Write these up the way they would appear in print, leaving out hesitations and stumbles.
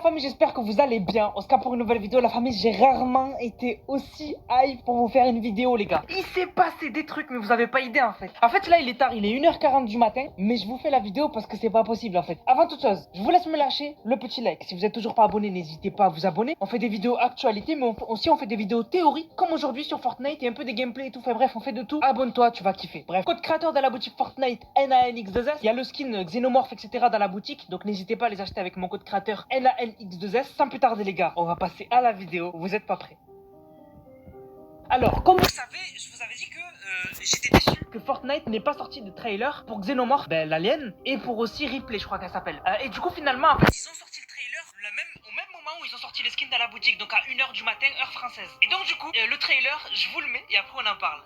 famille, j'espère que vous allez bien. On se capte pour une nouvelle vidéo. La famille, j'ai rarement été aussi hype pour vous faire une vidéo, les gars. Il s'est passé des trucs, mais vous avez pas idée en fait. En fait, là, il est tard, il est 1h40 du matin, mais je vous fais la vidéo parce que c'est pas possible en fait. Avant toute chose, je vous laisse me lâcher le petit like. Si vous êtes toujours pas abonné, n'hésitez pas à vous abonner. On fait des vidéos actualité, mais on fait des vidéos théorie, comme aujourd'hui sur Fortnite et un peu des gameplays et tout. Enfin bref, on fait de tout. Abonne-toi, tu vas kiffer. Bref, code créateur dans la boutique Fortnite NANX2S. Il y a le skin Xenomorph, etc. dans la boutique, donc n'hésitez pas à les acheter avec mon code créateur NANX2S. Sans plus tarder les gars, on va passer à la vidéo. Vous êtes pas prêts? Alors, comme vous savez, je vous avais dit que j'étais déçu que Fortnite n'ait pas sorti de trailer pour Xenomorph, l'alien, et pour aussi Ripley, je crois qu'elle s'appelle. Et du coup, finalement, en fait, ils ont sorti le trailer au même moment où ils ont sorti les skins dans la boutique, donc à 1h du matin, heure française. Et donc, du coup, le trailer, je vous le mets et après on en parle.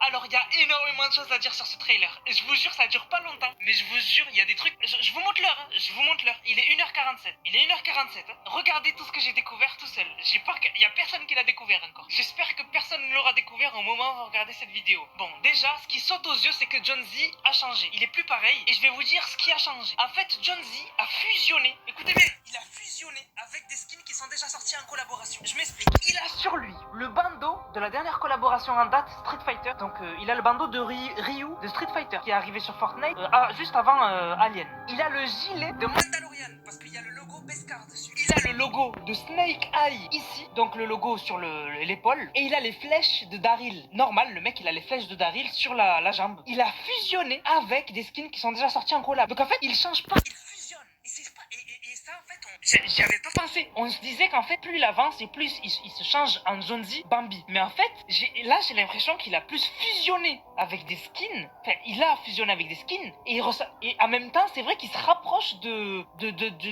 Alors, il y a énormément de choses à dire sur ce trailer. Et je vous jure, ça dure pas longtemps. Mais je vous jure, il y a des trucs. Je vous montre l'heure, hein. Je vous montre l'heure. Il est 1h47. Il est 1h47. Hein. Regardez tout ce que j'ai découvert tout seul. J'ai peur qu'il y a personne qui l'a découvert encore. J'espère que personne ne l'aura découvert au moment où vous regardez cette vidéo. Bon, déjà, ce qui saute aux yeux, c'est que John Z a changé. Il est plus pareil. Et je vais vous dire ce qui a changé. En fait, John Z a fusionné. Écoutez bien, il a fusionné avec des skins qui sont déjà sortis en collaboration. Je m'explique. Il a sur lui le bandeau de la dernière collaboration en date, Street Fighter. Donc, il a le bandeau de Ryu de Street Fighter qui est arrivé sur Fortnite juste avant Alien. Il a le gilet de Mandalorian parce qu'il y a le logo Beskar dessus. Il a le logo de Snake Eye ici, donc le logo sur l'épaule. Et il a les flèches de Daryl. Normal, le mec il a les flèches de Daryl sur la jambe. Il a fusionné avec des skins qui sont déjà sortis en collab. Donc en fait, il change pas, il fusionne. Et c'est pas. Et ça en fait, j'y avais pas pensé. On se disait qu'en fait, plus il avance et plus il se change en John Z Bambi. Mais en fait, j'ai l'impression qu'il a plus fusionné avec des skins. Enfin, il a fusionné avec des skins et en même temps, c'est vrai qu'il se rapproche de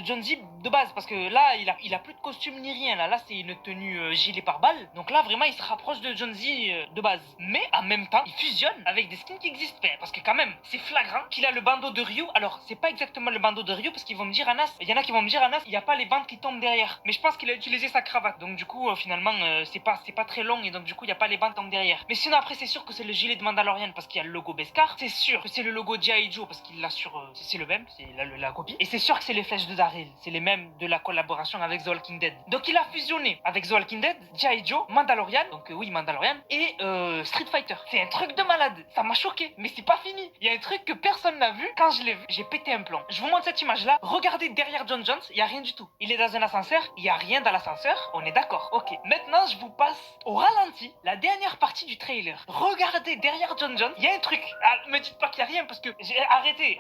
John Z de base parce que là, il a plus de costume ni rien. Là, c'est une tenue gilet pare-balles. Donc là, vraiment, il se rapproche de John Z de base. Mais en même temps, il fusionne avec des skins qui existent. Parce que quand même, c'est flagrant qu'il a le bandeau de Ryu. Alors, c'est pas exactement le bandeau de Ryu parce qu'ils vont me dire Anas, il y en a qui vont me dire Anas, il n'y a pas les bandes qui tombent derrière. Mais je pense qu'il a utilisé sa cravate. Donc du coup, finalement, c'est pas très long et donc du coup, il n'y a pas les bandes qui tombent derrière. Mais sinon, après, c'est sûr que c'est le gilet de Mandalorian parce qu'il y a le logo Beskar. C'est sûr que c'est le logo G.I. Joe parce qu'il l'a sur... c'est le même, c'est la copie. Et c'est sûr que c'est les flèches de Daryl. C'est les mêmes de la collaboration avec The Walking Dead. Donc il a fusionné avec The Walking Dead, G.I. Joe, Mandalorian, donc oui, Mandalorian, et Street Fighter. C'est un truc de malade. Ça m'a choqué, mais c'est pas fini. Il y a un truc que personne n'a vu. Quand je l'ai vu, j'ai pété un plomb. Je vous montre cette image-là. Regardez derrière John Jones, il y a rien du tout. Il est dans un ascenseur, il y a rien dans l'ascenseur. On est d'accord. Ok. Maintenant, je vous passe au ralenti la dernière partie du trailer. Regardez derrière John Jones, il y a un truc. Ah, me dites pas qu'il y a rien parce que arrêtez.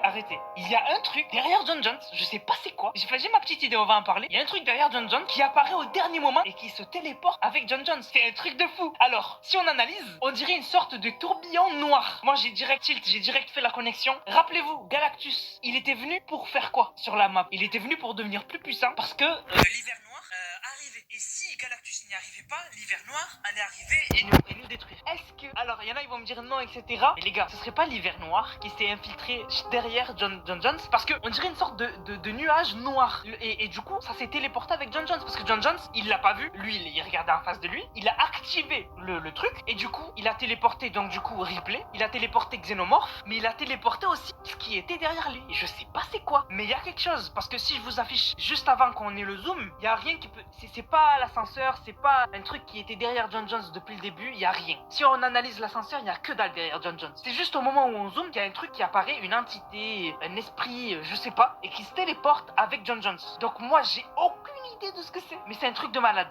Il y a un truc derrière John Jones. Je sais pas c'est quoi. J'ai ma petite idée, on va en parler. Il y a un truc derrière John Jones qui apparaît au dernier moment et qui se téléporte avec John Jones. C'est un truc de fou. Alors, si on analyse, on dirait une sorte de tourbillon noir. Moi, j'ai direct tilt, j'ai direct fait la connexion. Rappelez-vous, Galactus, il était venu pour faire quoi sur la map? Il était venu pour devenir plus puissant parce que l'hiver noir arrivait. Et si Galactus n'y arrivait pas, l'hiver noir allait arriver et nous détruire. Est-ce que... Alors, il y en a, ils vont me dire non, etc. Mais les gars, ce serait pas l'hiver noir qui s'est infiltré derrière John Jones? Parce que on dirait une sorte de nuage noir. Et du coup, ça s'est téléporté avec John Jones. Parce que John Jones, il l'a pas vu. Lui, il regardait en face de lui. Il a activé le truc. Et du coup, il a téléporté, donc du coup, Ripley. Il a téléporté Xenomorph. Mais il a téléporté aussi ce qui était derrière lui. Et je sais pas c'est quoi. Mais il y a quelque chose. Parce que si je vous affiche juste avant qu'on ait le zoom, il y a rien qui peut... C'est pas l'ascenseur, c'est pas un truc qui était derrière John Jones depuis le début, il y a rien. Si on analyse l'ascenseur, il y a que dalle derrière John Jones. C'est juste au moment où on zoome qu'il y a un truc qui apparaît, une entité, un esprit, je sais pas, et qui se téléporte avec John Jones. Donc moi, j'ai aucune idée de ce que c'est. Mais c'est un truc de malade.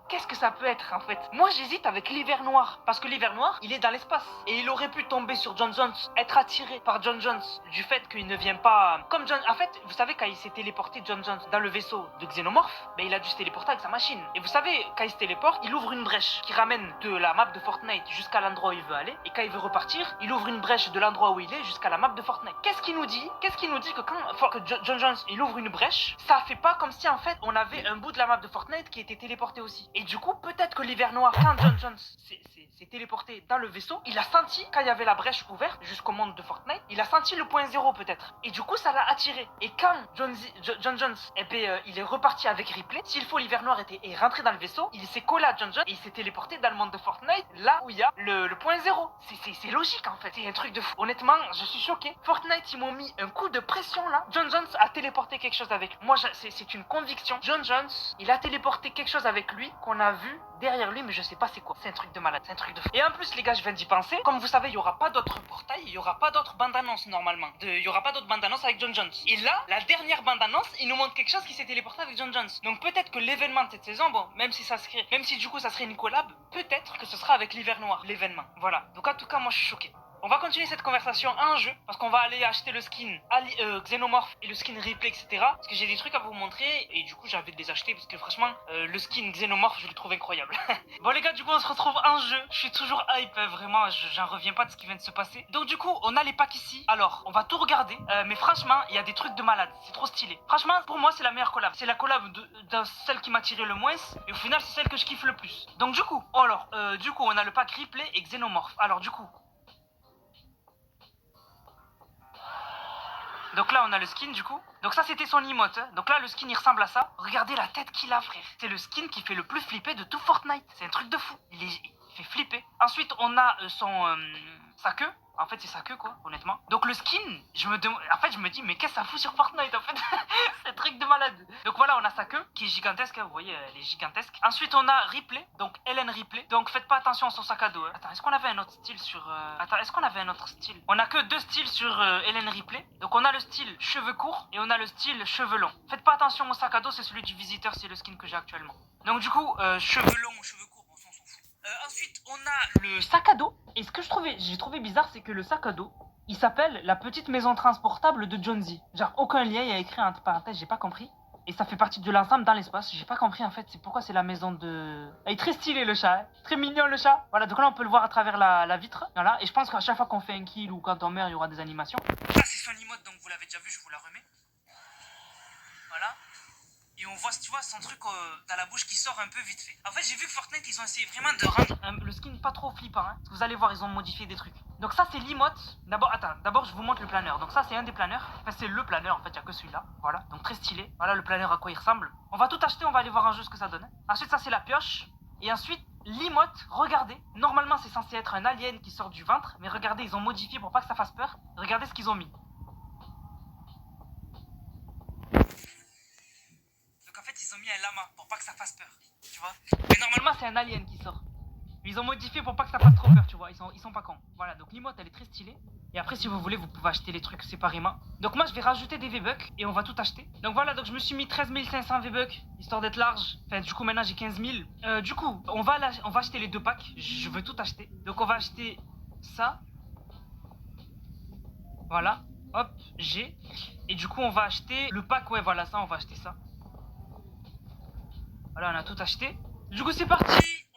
Qu'est-ce que ça peut être en fait? Moi j'hésite avec l'hiver noir. Parce que l'hiver noir, il est dans l'espace. Et il aurait pu tomber sur John Jones, être attiré par John Jones du fait qu'il ne vient pas... Comme John... En fait, vous savez quand il s'est téléporté John Jones dans le vaisseau de Xenomorph, ben il a dû se téléporter avec sa machine. Et vous savez, quand il se téléporte, il ouvre une brèche qui ramène de la map de Fortnite jusqu'à l'endroit où il veut aller. Et quand il veut repartir, il ouvre une brèche de l'endroit où il est jusqu'à la map de Fortnite. Qu'est-ce qu'il nous dit que quand John Jones il ouvre une brèche, ça fait pas comme si en fait on avait un bout de la map de Fortnite qui était téléporté aussi. Et du coup, peut-être que l'hiver noir, quand John Jones s'est s'est téléporté dans le vaisseau, il a senti, quand il y avait la brèche ouverte jusqu'au monde de Fortnite, il a senti le point zéro peut-être. Et du coup, ça l'a attiré. Et quand John Jones, il est reparti avec Ripley, s'il faut, l'hiver noir est rentré dans le vaisseau, il s'est collé à John Jones et il s'est téléporté dans le monde de Fortnite, là où il y a le point zéro. C'est logique en fait, c'est un truc de fou. Honnêtement, je suis choqué. Fortnite, ils m'ont mis un coup de pression là. John Jones a téléporté quelque chose avec lui. Moi, c'est une conviction. John Jones, il a téléporté quelque chose avec lui qu'on a vu derrière lui, mais je sais pas c'est quoi. C'est un truc de malade, c'est un truc de fou. Et en plus, les gars, je viens d'y penser. Comme vous savez, il y aura pas d'autres portails, il y aura pas d'autres bandes-annonces normalement. Il y aura pas d'autres bandes-annonces avec John Jones. Et là, la dernière bande-annonce, il nous montre quelque chose qui s'est téléporté avec John Jones. Donc peut-être que l'événement de cette saison, bon, même si du coup ça serait une collab, peut-être que ce sera avec l'hiver noir, l'événement. Voilà. Donc en tout cas, moi je suis choqué. On va continuer cette conversation en jeu, parce qu'on va aller acheter le skin Xenomorph et le skin Replay, etc. Parce que j'ai des trucs à vous montrer, et du coup j'ai envie de les acheter, parce que franchement, le skin Xenomorph, je le trouve incroyable. Bon les gars, du coup on se retrouve en jeu. Je suis toujours hype, vraiment, j'en reviens pas de ce qui vient de se passer. Donc du coup, on a les packs ici. Alors, on va tout regarder, mais franchement, il y a des trucs de malade, c'est trop stylé. Franchement, pour moi, c'est la meilleure collab. C'est la collab de celle qui m'a tiré le moins, et au final, c'est celle que je kiffe le plus. Donc du coup, on a le pack Replay et Xenomorph. Alors du coup, donc là, on a le skin du coup. Donc ça, c'était son emote. Donc là, le skin, il ressemble à ça. Regardez la tête qu'il a, frère. C'est le skin qui fait le plus flipper de tout Fortnite. C'est un truc de fou. Il fait flipper. Ensuite, on a sa queue. En fait, c'est sa queue, quoi, honnêtement. Donc le skin, je me dis, mais qu'est-ce que ça fout sur Fortnite, en fait? C'est un truc de malade. Donc voilà, on a sa queue, qui est gigantesque, hein, vous voyez, elle est gigantesque. Ensuite, on a Ripley, donc Helen Ripley. Donc faites pas attention à son sac à dos. Hein. Attends, est-ce qu'on avait un autre style sur... Attends, est-ce qu'on avait un autre style? On a que deux styles sur Helen Ripley. Donc on a le style cheveux courts et on a le style cheveux longs. Faites pas attention au sac à dos, c'est celui du visiteur, c'est le skin que j'ai actuellement. Donc du coup, cheveux longs ou cheveux courts, on s'en fout. Ensuite, on a le sac à dos. Et ce que j'ai trouvé bizarre, c'est que le sac à dos, il s'appelle la petite maison transportable de Jonesy. Genre, aucun lien, il y a écrit entre parenthèses, j'ai pas compris. Et ça fait partie de l'ensemble dans l'espace. J'ai pas compris en fait, c'est pourquoi c'est la maison de... Il est très stylé le chat, hein. Très mignon le chat. Voilà, donc là on peut le voir à travers la vitre. Voilà, et je pense qu'à chaque fois qu'on fait un kill ou quand on meurt, il y aura des animations. Ça c'est son emote, donc vous l'avez déjà vu, je vous la remets. Voilà. Et on voit, tu vois, son truc dans la bouche qui sort un peu vite fait. En fait, j'ai vu que Fortnite, ils ont essayé vraiment de rendre le skin pas trop flippant. Hein. Vous allez voir, ils ont modifié des trucs. Donc ça, c'est l'emote. D'abord, je vous montre le planeur. Donc ça, c'est un des planeurs. Enfin, c'est le planeur, en fait, il n'y a que celui-là. Voilà, donc très stylé. Voilà le planeur à quoi il ressemble. On va tout acheter, on va aller voir un jeu ce que ça donne. Hein. Ensuite, ça, c'est la pioche. Et ensuite, l'emote, regardez. Normalement, c'est censé être un alien qui sort du ventre. Mais regardez, ils ont modifié pour pas que ça fasse peur. Regardez ce qu'ils ont mis. Ils ont mis un lama pour pas que ça fasse peur, tu vois. Mais normalement c'est un alien qui sort. Mais ils ont modifié pour pas que ça fasse trop peur, tu vois. Ils sont pas cons. Voilà, donc l'emote elle est très stylée. Et après si vous voulez vous pouvez acheter les trucs séparément. Donc moi je vais rajouter des V-Bucks et on va tout acheter. Donc voilà, donc je me suis mis 13 500 V-Bucks histoire d'être large. Enfin du coup maintenant j'ai 15 000. Du coup on va acheter les deux packs. Je veux tout acheter. Donc on va acheter ça. Voilà. Hop, j'ai. Et du coup on va acheter le pack, ouais voilà ça on va acheter ça. Voilà, on a tout acheté. Du coup, c'est parti.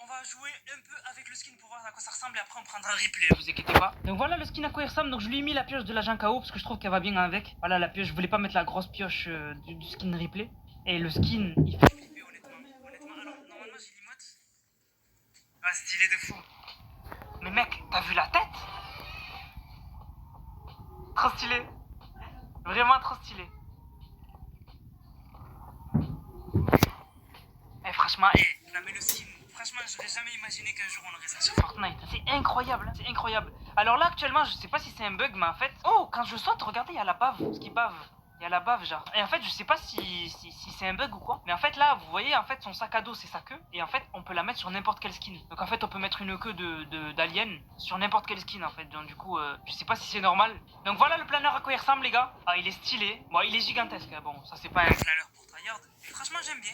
On va jouer un peu avec le skin pour voir à quoi ça ressemble et après on prendra un replay, vous inquiétez pas. Donc voilà le skin à quoi il ressemble. Donc je lui ai mis la pioche de l'agent KO parce que je trouve qu'elle va bien avec. Voilà la pioche, je voulais pas mettre la grosse pioche du skin replay. Et le skin, il fait flipper honnêtement. Alors normalement j'ai l'emote. Ah, stylé de fou. Mais mec, t'as vu la tête? Trop stylé. Vraiment trop stylé. Franchement, non mais le skin, franchement, j'aurais jamais imaginé qu'un jour on aurait ça sur Fortnite. C'est incroyable, c'est incroyable. Alors là, actuellement, je sais pas si c'est un bug, mais en fait... Oh, quand je saute, regardez, il y a la bave, ce qui bave. Il y a la bave, genre. Et en fait, je sais pas si c'est un bug ou quoi. Mais en fait, là, vous voyez, en fait, son sac à dos, c'est sa queue. Et en fait, on peut la mettre sur n'importe quelle skin. Donc en fait, on peut mettre une queue d'alien sur n'importe quelle skin, en fait. Donc du coup, je sais pas si c'est normal. Donc voilà le planeur à quoi il ressemble, les gars. Ah, il est stylé. Bon, il est gigantesque. Hein. Bon, ça, c'est pas un planeur pour tryhard. Et franchement, j'aime bien.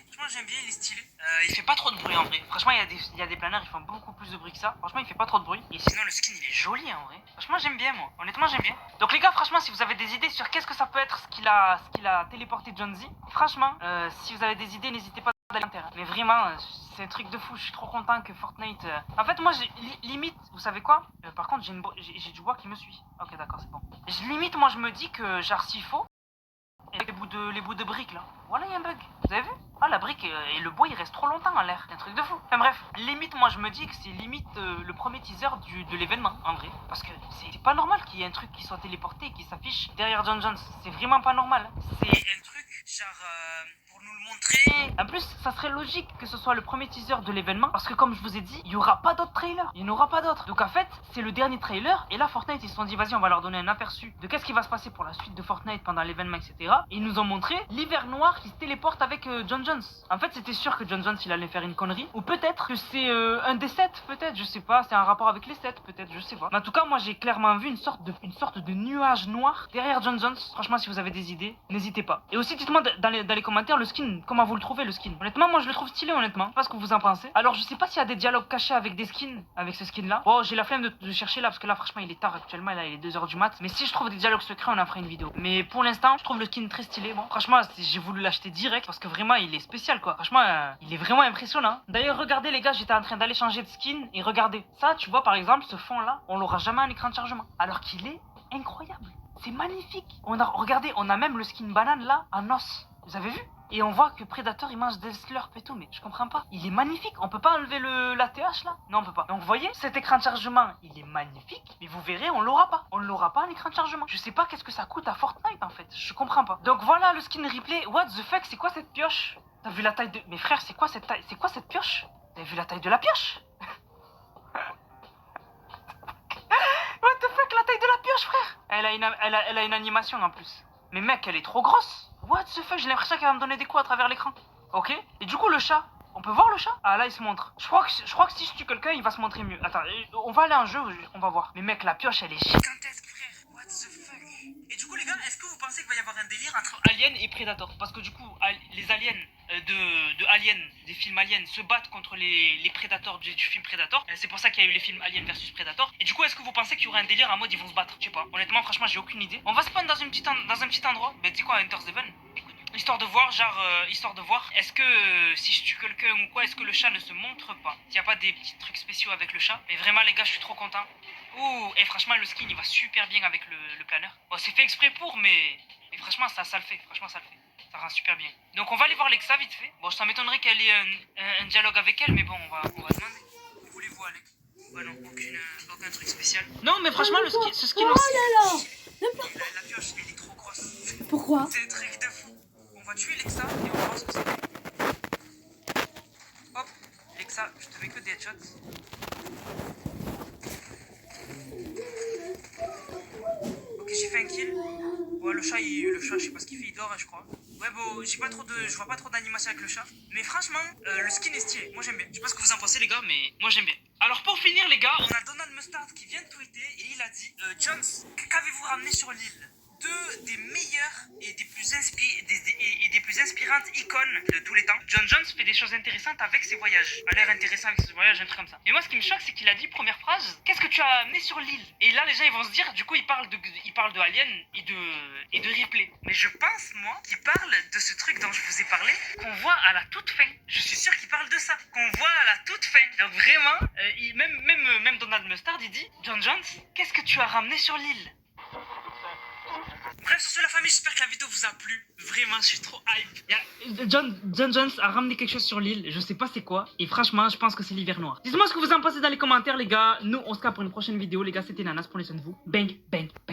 Il est stylé. Il fait pas trop de bruit, en vrai. Franchement, il y a des planeurs, ils font beaucoup plus de bruit que ça. Franchement, il fait pas trop de bruit. Et sinon, le skin, il est joli, en vrai. Franchement, j'aime bien, moi. Honnêtement, j'aime bien. Donc les gars, franchement, si vous avez des idées sur qu'est-ce que ça peut être ce qu'il a téléporté Jonesy, franchement, si vous avez des idées, n'hésitez pas à aller l'intérieur. Mais vraiment, c'est un truc de fou. Je suis trop content que Fortnite... En fait, moi, limite, vous savez quoi? Par contre, j'ai du bois qui me suit. Ok, d'accord, c'est bon. Limite, moi, je me dis que, genre, s'il faut, les bouts de briques, là. Voilà, il y a un bug. Vous avez vu? Ah, la brique et le bois, il reste trop longtemps en l'air. C'est un truc de fou. Enfin bref, limite, moi je me dis que c'est limite le premier teaser de l'événement, en vrai. Parce que c'est pas normal qu'il y ait un truc qui soit téléporté et qui s'affiche derrière John Jones. C'est vraiment pas normal. C'est un truc, genre, pour nous le montrer. En plus, ça serait logique que ce soit le premier teaser de l'événement. Parce que comme je vous ai dit, il y aura pas d'autres trailers. Il n'y en aura pas d'autres. Donc en fait, c'est le dernier trailer. Et là, Fortnite, ils se sont dit, vas-y, on va leur donner un aperçu de qu'est-ce qui va se passer pour la suite de Fortnite pendant l'événement, etc. Et ils nous ont montré l'hiver noir qui se téléporte avec John Jones. En fait, c'était sûr que John Jones, il allait faire une connerie. Ou peut-être que c'est un des 7, peut-être, je sais pas. C'est un rapport avec les 7, peut-être, je sais pas. Mais en tout cas, moi, j'ai clairement vu une sorte de nuage noir derrière John Jones. Franchement, si vous avez des idées, n'hésitez pas. Et aussi, dites-moi dans les commentaires le skin, comment vous le trouvez, le skin. Honnêtement, moi, je le trouve stylé, honnêtement. Je sais pas ce que vous en pensez. Alors, je sais pas s'il y a des dialogues cachés avec des skins, avec ce skin-là. Oh, j'ai la flemme de chercher là, parce que là, franchement, il est tard actuellement. Là, il est 2h du mat. Mais si je trouve des dialogues secrets, on en fera une vidéo. Mais pour l'instant, je trouve le skin très stylé. Bon, franchement, j'ai voulu l'acheter direct parce que vraiment, il est spécial, quoi. Franchement, il est vraiment impressionnant. D'ailleurs, regardez, les gars, j'étais en train d'aller changer de skin. Et regardez, ça, tu vois, par exemple, ce fond-là, on l'aura jamais en écran de chargement. Alors qu'il est incroyable. C'est magnifique. Regardez, on a même le skin banane là, en os. Vous avez vu? Et on voit que Predator il mange des slurps et tout, mais je comprends pas. Il est magnifique. On peut pas enlever la TH là? Non, on peut pas. Donc vous voyez, cet écran de chargement, il est magnifique, mais vous verrez, on l'aura pas. On l'aura pas en écran de chargement. Je sais pas qu'est-ce que ça coûte à Fortnite en fait. Je comprends pas. Donc voilà le skin replay. What the fuck, c'est quoi cette pioche? T'as vu la taille de. Mes frères, c'est quoi cette taille? C'est quoi cette pioche? T'as vu la taille de la pioche? What the fuck, la taille de la pioche, frère? Elle a une animation en plus. Mais mec, elle est trop grosse. What the fuck, j'ai l'impression qu'elle va me donner des coups à travers l'écran. Ok. Et du coup, le chat. On peut voir le chat? Ah là, il se montre. Je crois que si je tue quelqu'un, il va se montrer mieux. Attends, on va aller en jeu, on va voir. Mais mec, la pioche, elle est gigantesque, frère. What the fuck? Et du coup, les gars, est-ce que vous pensez qu'il va y avoir un délire entre Alien et Predator? Parce que du coup, les aliens de Alien, des films Alien, se battent contre les Predators du film Predator. C'est pour ça qu'il y a eu les films Alien versus Predator. Et du coup, est-ce que vous pensez qu'il y aura un délire en mode ils vont se battre? Je sais pas. Honnêtement, franchement, j'ai aucune idée. On va spawn dans un petit endroit. Ben, tu sais quoi, Hunter's Haven? Histoire de voir, est-ce que si je tue quelqu'un ou quoi, est-ce que le chat ne se montre pas? S'il n'y a pas des petits trucs spéciaux avec le chat. Mais vraiment, les gars, je suis trop content. Ouh, et franchement, le skin, il va super bien avec le planeur. Bon, c'est fait exprès pour, mais franchement, ça le fait. Franchement, ça le fait. Ça rend super bien. Donc, on va aller voir Lexa vite fait. Bon, ça m'étonnerait qu'elle ait un dialogue avec elle, mais bon, on va demander. Où voulez-vous aller? Ouais, non, aucun truc spécial. Non, mais franchement, ce skin aussi. Oh là là. La pioche, elle est trop grosse. Pourquoi? C'est un truc de fou. On va tuer Lexa et on va voir ce que c'est. Hop, Lexa, je te fais que des headshots. Ok, j'ai fait un kill. Ouais, le chat, je sais pas ce qu'il fait, il dort, hein, je crois. Ouais, bon, je vois pas trop d'animation avec le chat. Mais franchement, le skin est stylé. Moi, j'aime bien. Je sais pas ce que vous en pensez, les gars, mais moi, j'aime bien. Alors, pour finir, les gars, on a Donald Mustard qui vient de tweeter et il a dit Jones, qu'avez-vous ramené sur l'île? Deux des meilleures et des plus inspirantes icônes de tous les temps. John Jones fait des choses intéressantes avec ses voyages. A l'air intéressant avec ses voyages, un truc comme ça. Mais moi, ce qui me choque, c'est qu'il a dit, première phrase, qu'est-ce que tu as amené sur l'île? Et là, les gens, ils vont se dire, du coup, il parle de Alien et de Ripley. Mais je pense, moi, qu'il parle de ce truc dont je vous ai parlé, qu'on voit à la toute fin. Je suis sûr qu'il parle de ça, qu'on voit à la toute fin. Donc vraiment, même Donald Mustard, il dit, John Jones, qu'est-ce que tu as ramené sur l'île? Bref, sur ce, la famille, j'espère que la vidéo vous a plu. Vraiment, je suis trop hype. John Jones a ramené quelque chose sur l'île, je sais pas c'est quoi. Et franchement, je pense que c'est l'hiver noir. Dites-moi ce que vous en pensez dans les commentaires, les gars. Nous, on se capte pour une prochaine vidéo, les gars. C'était Nanas, prenez soin de vous. Bang, bang, bang.